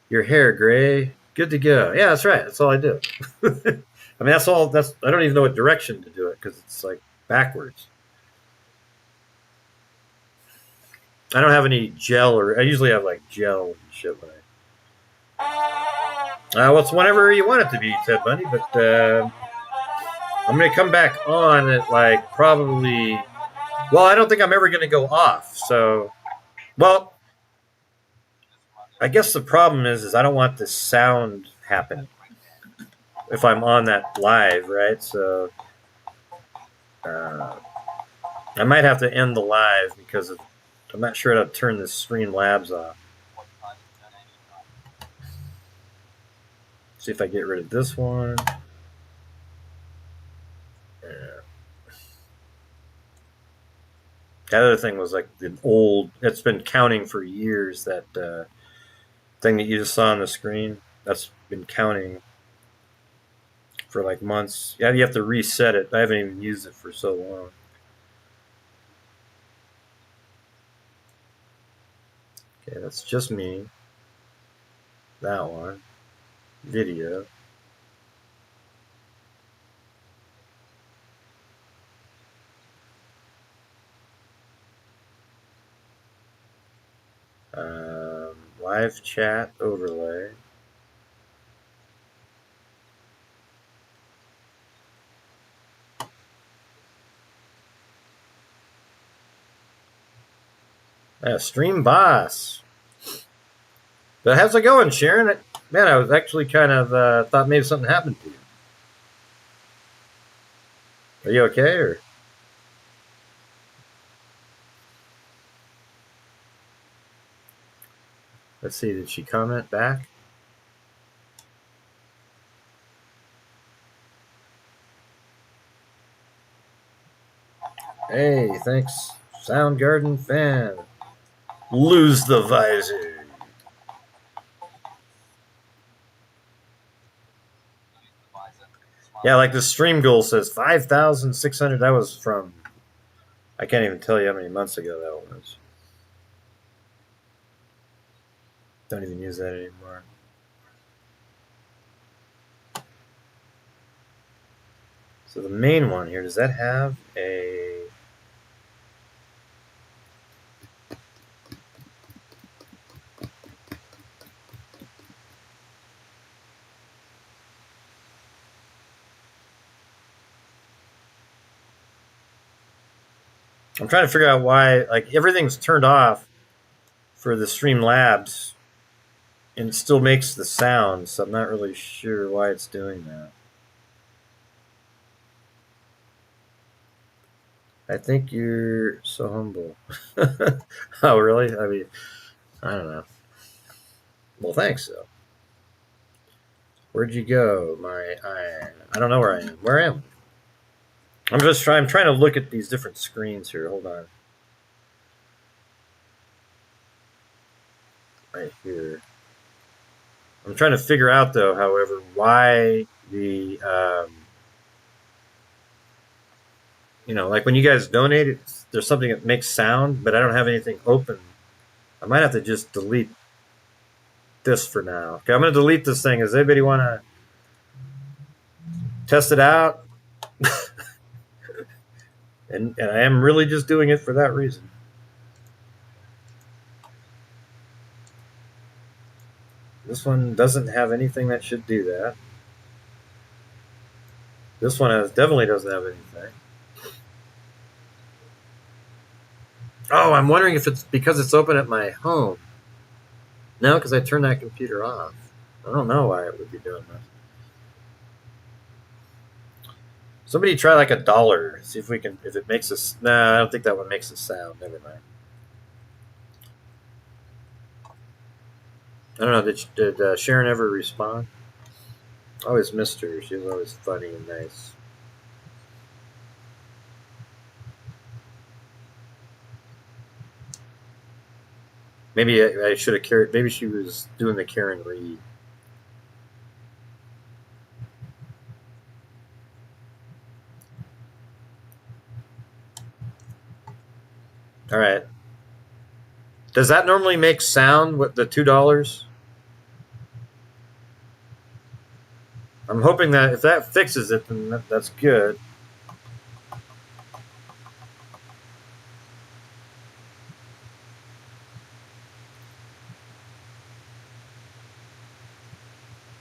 your hair, Gray. Good to go. Yeah, that's right. That's all I do. I mean, that's all. I don't even know what direction to do it because it's like backwards. I don't have any gel, or I usually have like gel and shit when well, it's whenever you want it to be, Ted Bundy. But I'm gonna come back on at like probably. Well, I don't think I'm ever gonna go off. So, well, I guess the problem is I don't want this sound happening if I'm on that live, right? So I might have to end the live because I'm not sure how to turn this streamlabs off. See if I get rid of this one. The other thing was like the old, it's been counting for years, that thing that you just saw on the screen. That's been counting for like months. Yeah, you have to reset it. I haven't even used it for so long. Okay, that's just me. That one. Video. Live chat overlay. Stream boss. But how's it going, Sharon? Man, I was actually kind of thought maybe something happened to you. Are you okay? Or let's see, did she comment back? Hey, thanks, Soundgarden fan. Lose the visor. Yeah, like the stream goal says 5,600. That was from, I can't even tell you how many months ago that was. Don't even use that anymore. So the main one here, does that have a... I'm trying to figure out why, like, everything's turned off for the Streamlabs and it still makes the sound, so I'm not really sure why it's doing that. I think you're so humble. Oh, really? I mean, I don't know. Well, thanks, though. Where'd you go? I don't know where I am. Where am I? I'm trying to look at these different screens here. Hold on. Right here. I'm trying to figure out, though, however, why the, like when you guys donate, there's something that makes sound, but I don't have anything open. I might have to just delete this for now. Okay, I'm going to delete this thing. Does anybody want to test it out? and I am really just doing it for that reason. This one doesn't have anything that should do that. This one definitely doesn't have anything. Oh, I'm wondering if it's because it's open at my home. No, because I turned that computer off. I don't know why it would be doing that. Somebody try like $1. See if it makes us. Nah, I don't think that one makes a sound. Never mind. I don't know. Did Sharon ever respond? I always missed her. She was always funny and nice. Maybe I should have carried. Maybe she was doing the Karen Reed. All right. Does that normally make sound with the $2? I'm hoping that if that fixes it, then that's good.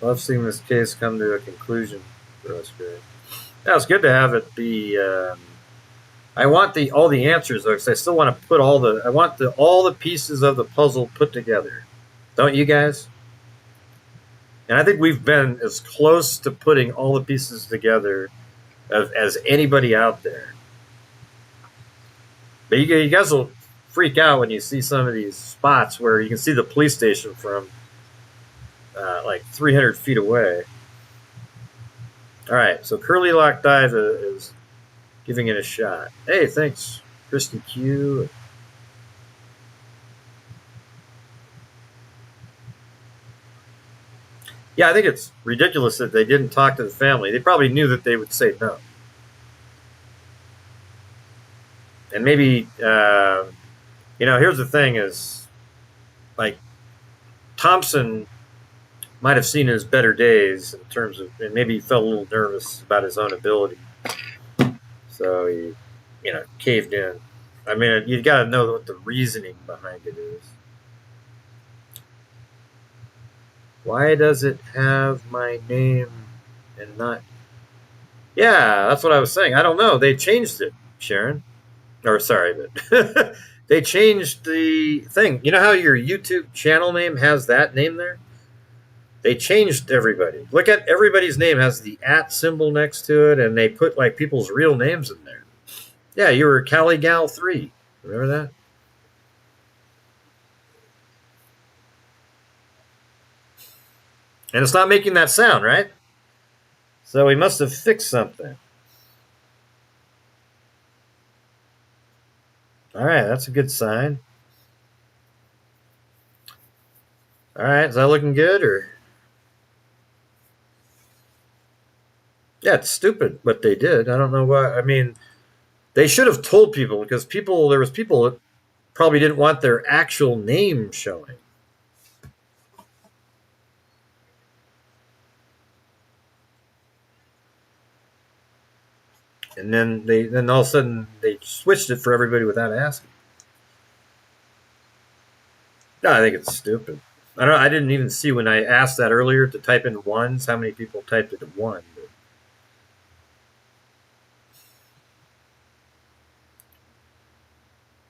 Love seeing this case come to a conclusion for us, Greg. Yeah, it's good to have it be. I want all the answers though, because I still want to put all the. I want all the pieces of the puzzle put together. Don't you guys? And I think we've been as close to putting all the pieces together as anybody out there. But you guys will freak out when you see some of these spots where you can see the police station from like 300 feet away. All right, so Curly Lock Dive is giving it a shot. Hey, thanks, Christy Q. Yeah, I think it's ridiculous that they didn't talk to the family. They probably knew that they would say no. And maybe, here's the thing is, like, Thompson might have seen his better days in terms of, and maybe he felt a little nervous about his own ability. So he, caved in. I mean, you got to know what the reasoning behind it is. Why does it have my name and not? Yeah, that's what I was saying. I don't know. They changed it, Sharon. Or sorry, but they changed the thing. You know how your YouTube channel name has that name there? They changed everybody. Look at everybody's name has the @ symbol next to it, and they put like people's real names in there. Yeah, you were Cali Gal 3. Remember that? And it's not making that sound, right? So we must have fixed something. All right, that's a good sign. All right, is that looking good or? Yeah, it's stupid what they did. I don't know why. I mean, they should have told people because there was people that probably didn't want their actual name showing. And then all of a sudden they switched it for everybody without asking. No, I think it's stupid. I don't know. I didn't even see when I asked that earlier to type in ones how many people typed it in one. But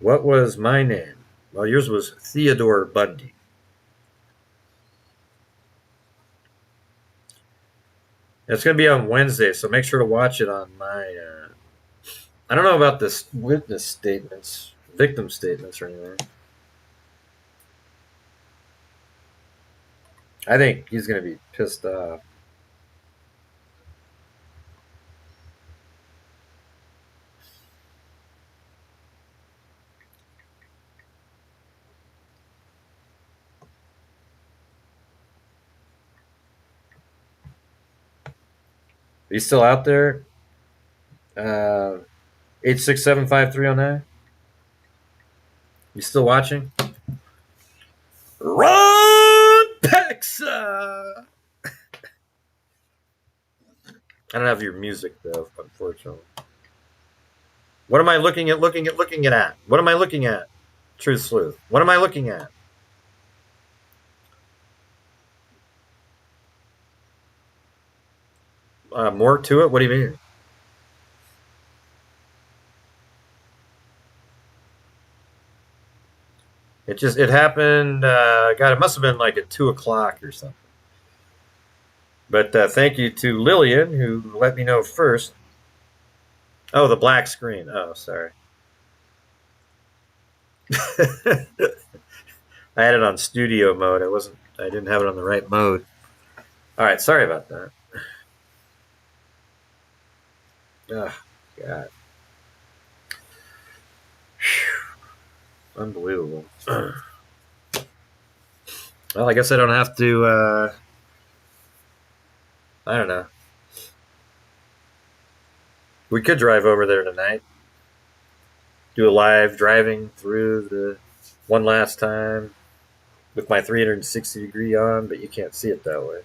what was my name? Well, yours was Theodore Bundy. It's going to be on Wednesday, so make sure to watch it on my. I don't know about this witness statements, victim statements, or anything. I think he's going to be pissed off. Are you still out there? 8675309. You still watching? Ron Pexa! I don't have your music though, unfortunately. What am I looking at? What am I looking at? Truth Sleuth. What am I looking at? More to it? What do you mean? It happened. God, it must have been like at 2:00 or something. But thank you to Lillian who let me know first. Oh, the black screen. Oh, sorry. I had it on studio mode. I wasn't I didn't have it on the right mode. All right, sorry about that. Oh, God. Whew. Unbelievable. Well, I guess I don't have to, I don't know. We could drive over there tonight. Do a live driving through the one last time with my 360 degree on, but you can't see it that way.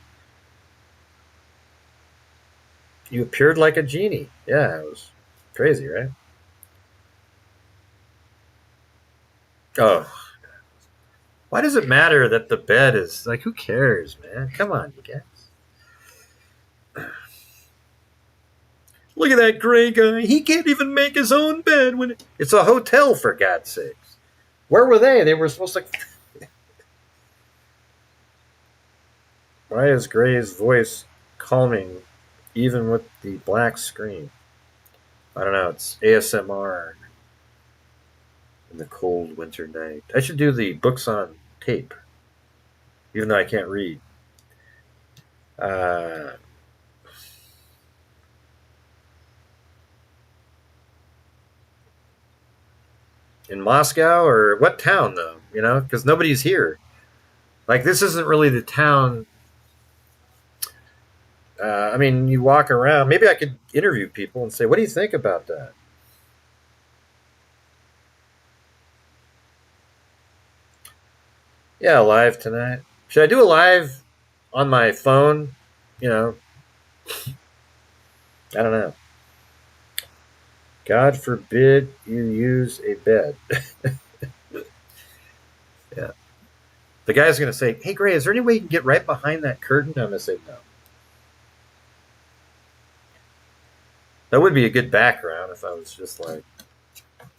You appeared like a genie. Yeah, it was crazy, right? Oh, why does it matter that the bed is like, who cares, man? Come on, you guys. Look at that gray guy. He can't even make his own bed when it's a hotel, for God's sakes. Where were they? They were supposed to. Why is Gray's voice calming even with the black screen? I don't know. It's ASMR in the cold winter night. I should do the books on tape, even though I can't read. In Moscow, or what town, though? You know, because nobody's here. Like, this isn't really the town. I mean, you walk around. Maybe I could interview people and say, what do you think about that? Yeah, live tonight. Should I do a live on my phone? You know, I don't know. God forbid you use a bed. Yeah. The guy's going to say, hey, Gray, is there any way you can get right behind that curtain? I'm going to say no. That would be a good background if I was just like...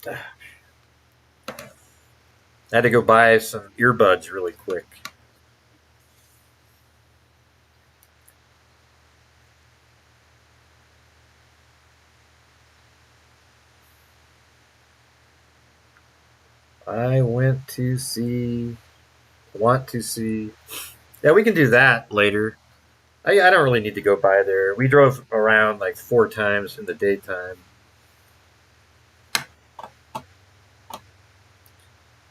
I had to go buy some earbuds really quick. I want to see. Yeah, we can do that later. I don't really need to go by there. We drove around like 4 times in the daytime.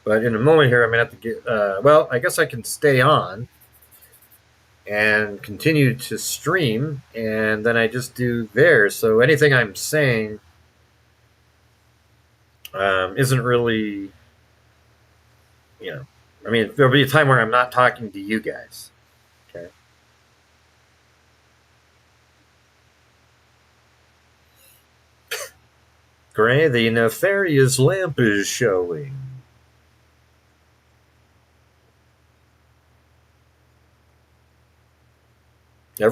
But in a moment here, I'm going to have to get... well, I guess I can stay on and continue to stream, and then I just do there. So anything I'm saying isn't really... You know, I mean, there'll be a time where I'm not talking to you guys. Okay. Gray, the Nefarious lamp is showing. Yeah.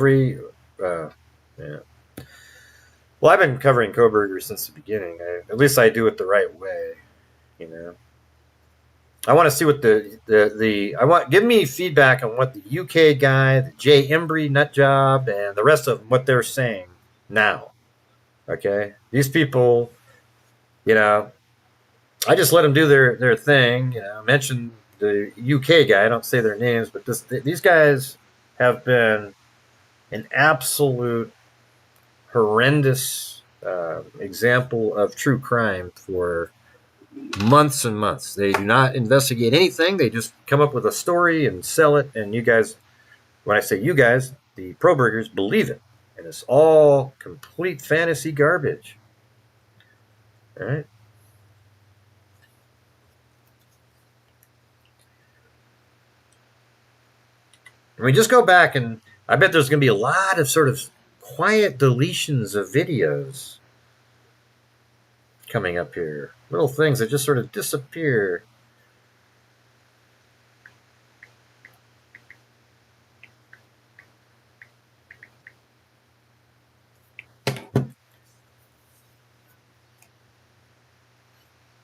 Well, I've been covering Kohberger since the beginning. At least I do it the right way, you know. I want to see what give me feedback on what the UK guy, the Jay Embry nut job, and the rest of them, what they're saying now. Okay, these people, you know, I just let them do their thing. You know, I mentioned the UK guy. I don't say their names, but these guys have been an absolute horrendous example of true crime for months and months. They do not investigate anything. They just come up with a story and sell it. And you guys, when I say you guys, the Probergers believe it. And it's all complete fantasy garbage. All right. And we just go back, and I bet there's going to be a lot of sort of quiet deletions of videos coming up here. Little things that just sort of disappear.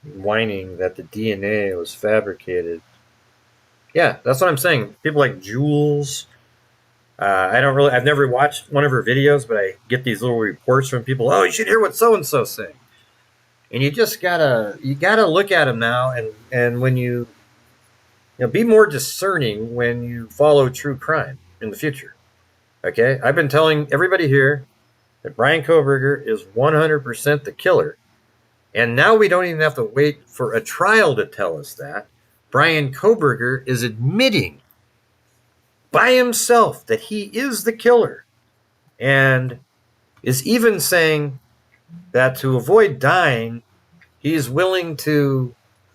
Whining that the DNA was fabricated. Yeah, that's what I'm saying. People like Jules. I've never watched one of her videos, but I get these little reports from people. Oh, you should hear what so-and-so saying. And you just gotta look at them now. And when you be more discerning when you follow true crime in the future. Okay, I've been telling everybody here that Brian Kohberger is 100% the killer. And now we don't even have to wait for a trial to tell us that. Brian Kohberger is admitting by himself that he is the killer, and is even saying that to avoid dying, he's willing to,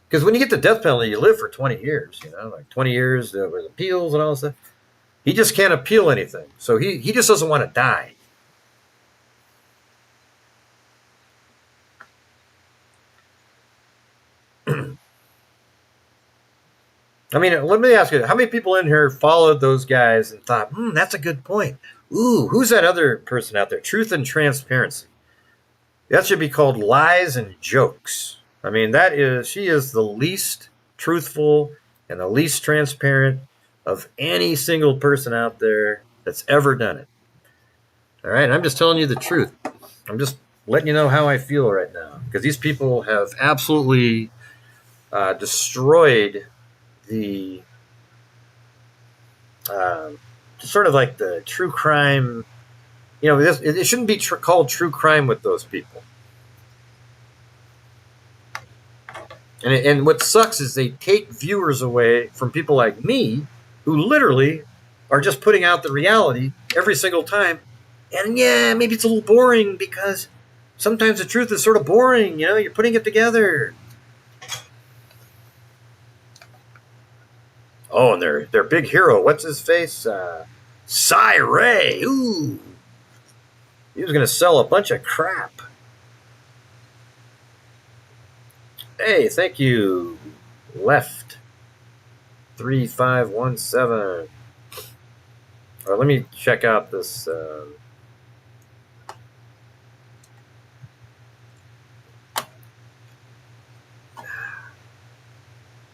because when you get the death penalty, you live for 20 years, like 20 years with appeals and all this stuff. He just can't appeal anything. So he just doesn't want to die. I mean, let me ask you, how many people in here followed those guys and thought, that's a good point. Ooh, who's that other person out there? Truth and Transparency. That should be called Lies and Jokes. I mean, she is the least truthful and the least transparent of any single person out there that's ever done it. All right, I'm just telling you the truth. I'm just letting you know how I feel right now, because these people have absolutely destroyed the sort of like the true crime. It shouldn't be called true crime with those people. And what sucks is they take viewers away from people like me, who literally are just putting out the reality every single time. And yeah, maybe it's a little boring, because sometimes the truth is sort of boring. You're putting it together. Oh, and their big hero, what's his face? Cy Ray. Ooh. He was going to sell a bunch of crap. Hey, thank you. Left 3517. Let me check out this.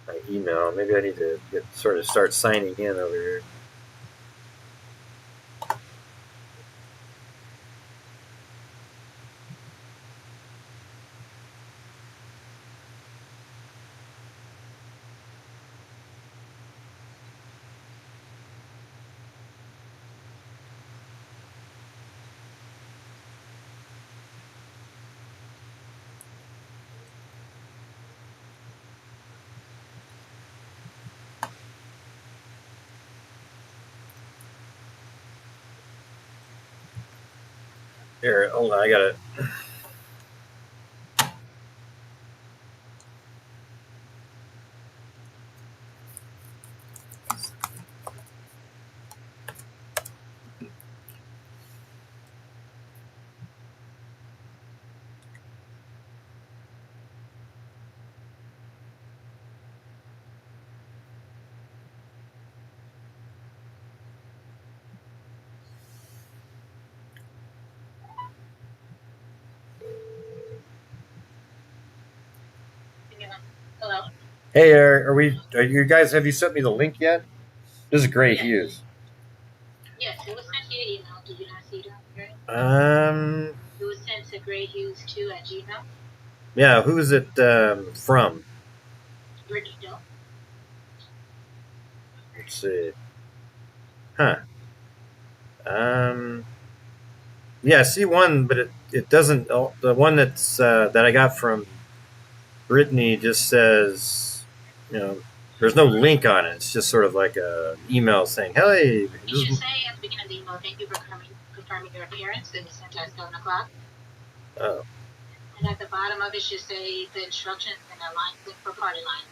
My email. Maybe I need to start signing in over here. Here, hold on, I got it. Hello. Hey, are you guys? Have you sent me the link yet? This is Grant Hughes. Yes, it was sent to your email. Did you not see it on here? It was sent to grayhughes2@gmail. Yeah, who is it from? Brittany Doe. Let's see. Huh. Yeah, I see one, but it doesn't. The one that's that I got from Brittany just says, there's no link on it. It's just sort of like a email saying, "Hey." It should say at the beginning of the email, "Thank you for confirming your appearance." It was sent at 7:00. Oh. And at the bottom of it should say the instructions and a line click for party line.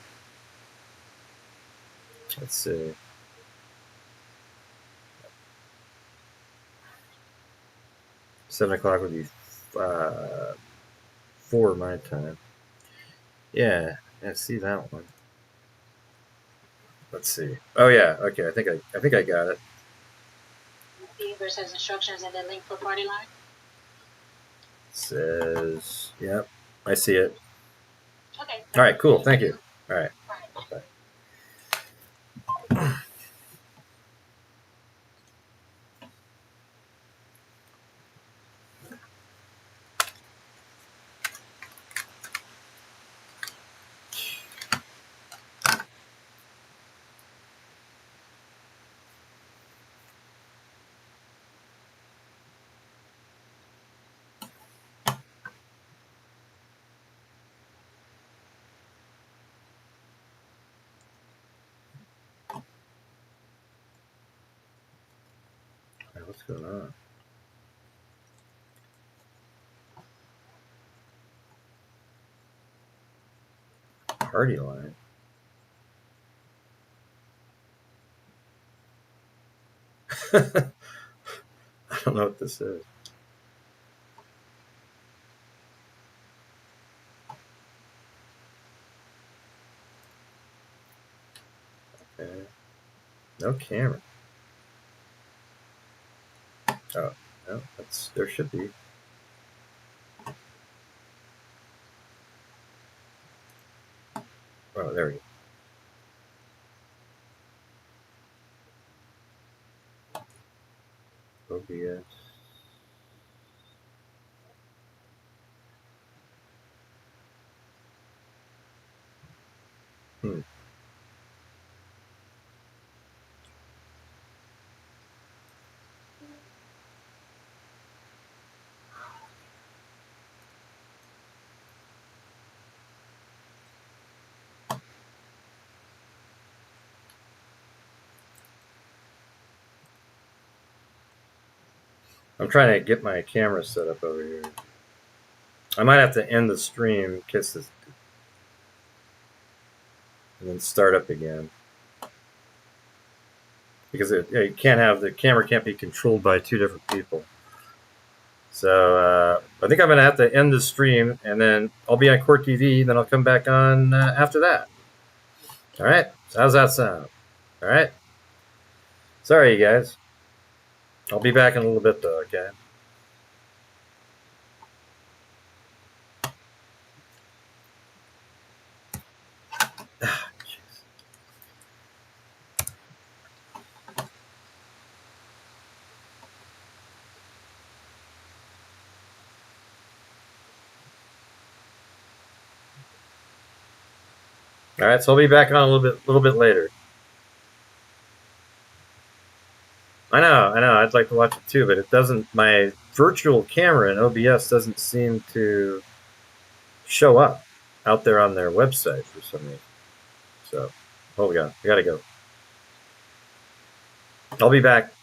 Let's see. $7 would be 4 my time. Yeah, I see that one. Let's see. Oh yeah, okay. I think I got it. Beaver says instructions and then link for party line. It says, yep, I see it. Okay. All right, cool. Thank you. All right. Bye. What's going on? Party line. I don't know what this is. Okay. No camera. Oh, no, there should be. Oh, there we go. OBS. I'm trying to get my camera set up over here. I might have to end the stream, kiss this, and then start up again. Because you can't have the camera can't be controlled by two different people. So I think I'm going to have to end the stream, and then I'll be on Court TV, then I'll come back on after that. All right? So how's that sound? All right? Sorry, you guys. I'll be back in a little bit, though, okay? All right, so I'll be back on a little bit later. I know. I'd like to watch it too, but it doesn't. My virtual camera in OBS doesn't seem to show up out there on their website for some reason. So, hold on. I gotta go. I'll be back.